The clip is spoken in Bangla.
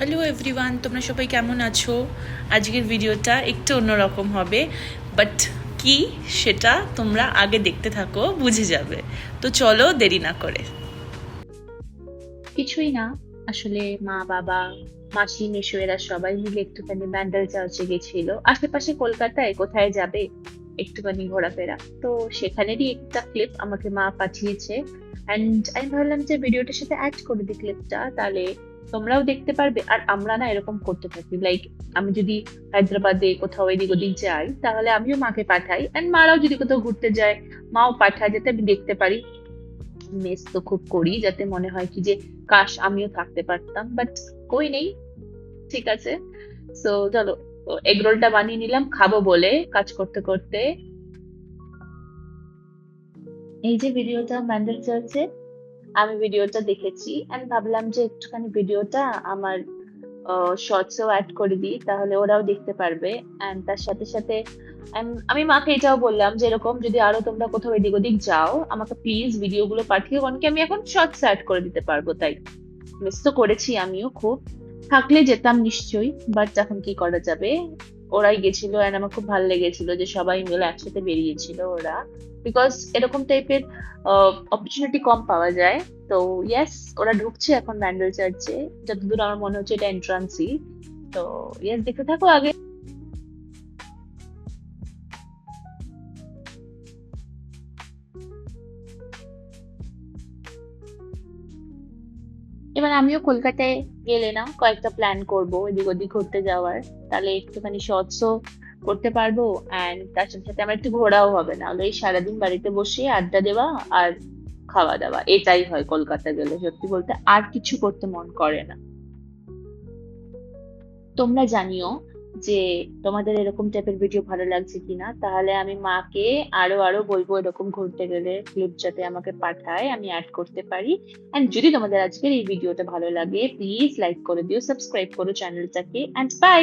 হ্যালো এভরিওয়ান, তোমরা সবাই কেমন আছো? আজকের ভিডিওটা একটু অন্যরকম হবে, বাট কি সেটা তোমরা আগে দেখতে থাকো, বুঝে যাবে। তো চলো দেরি না করে। কিছুই না, আসলে মা বাবা মাসি মেশো এরা সবাই মিলে একটুখানি ব্যান্ডেল চার্চে গেছিল। আশেপাশে কলকাতায় কোথায় যাবে, একটুখানি ঘোরাফেরা। তো সেখানেরই একটা ক্লিপ আমাকে মা পাঠিয়েছে, অ্যান্ড আমি ভাবলাম যে ভিডিওটার সাথে অ্যাড করে দিই ক্লিপটা, তাহলে তোমরাও দেখতে পারবে। আর আমরা না এরকম করতে থাকি, লাইক আমি যদি হায়দ্রাবাদে কোথাও এদিক ওদিক যাই তাহলে আমিও মাকে পাঠাই, অ্যান্ড মারাও যদি কোথাও ঘুরতে যায় মাও পাঠায়, যাতে আমি দেখতে পারি। মিস তো খুব করি, যাতে মনে হয় কি যে কাশ আমিও থাকতে পারতাম, বাট কই নেই। ঠিক আছে, সো চলো, এগ রোলটা বানিয়ে নিলাম খাবো বলে কাজ করতে করতে। এই যে ভিডিওটা ম্যান্ডেল চার্চে, আমি ভিডিওটা দেখেছি এন্ড ভাবলাম যে একটুখানি ভিডিওটা আমার শর্টসেও অ্যাড করে দিই, তাহলে ওরাও দেখতে পারবে। এন্ড তার সাথে সাথে আমি মাকে এটাও বললাম যে এরকম যদি আরো তোমরা কোথাও এদিক ওদিক যাও আমাকে প্লিজ ভিডিওগুলো পাঠিয়ে, কারণ কি আমি এখন শর্টস অ্যাড করে দিতে পারবো। তাই মিস তো করেছি আমিও খুব, থাকলে যেতাম নিশ্চয়ই, বাট এখন কি করা যাবে। ওরাই গেছিল এন্ড আমার খুব ভালো লেগেছিল যে সবাই মিলে একসাথে বেরিয়েছিল ওরা, বিকজ এরকম টাইপের অপরচুনিটি কম পাওয়া যায়। তো ইয়েস, ওরা ঢুকছে এখন ব্যান্ডেল চার্চে, যতদূর আমার মনে হচ্ছে এটা এন্ট্রান্সই। তো ইয়েস, দেখতে থাকো আগে। এবার আমিও কলকাতায় গেলে না কয়েকটা প্ল্যান করব এদিক ওদিক ঘুরতে যাওয়ার, তাহলে একটুখানি শর্টসও করতে পারবো, অ্যান্ড তার সাথে সাথে আমার একটু ঘোরাও হবে। না হলে এই সারাদিন বাড়িতে বসে আড্ডা দেওয়া আর খাওয়া দাওয়া, এটাই হয় কলকাতা গেলে। সত্যি বলতে আর কিছু করতে মন করে না। তোমরা জানিও যে তোমাদের এরকম টাইপের ভিডিও ভালো লাগছে কিনা, তাহলে আমি মাকে আরো আরো বলবো এরকম ঘুরতে গেলে ক্লিপ যাতে আমাকে পাঠায়, আমি অ্যাড করতে পারি। এন্ড যদি তোমাদের আজকের এই ভিডিওটা ভালো লাগে প্লিজ লাইক করে দিও, সাবস্ক্রাইব করো চ্যানেলটাকে, এন্ড বাই।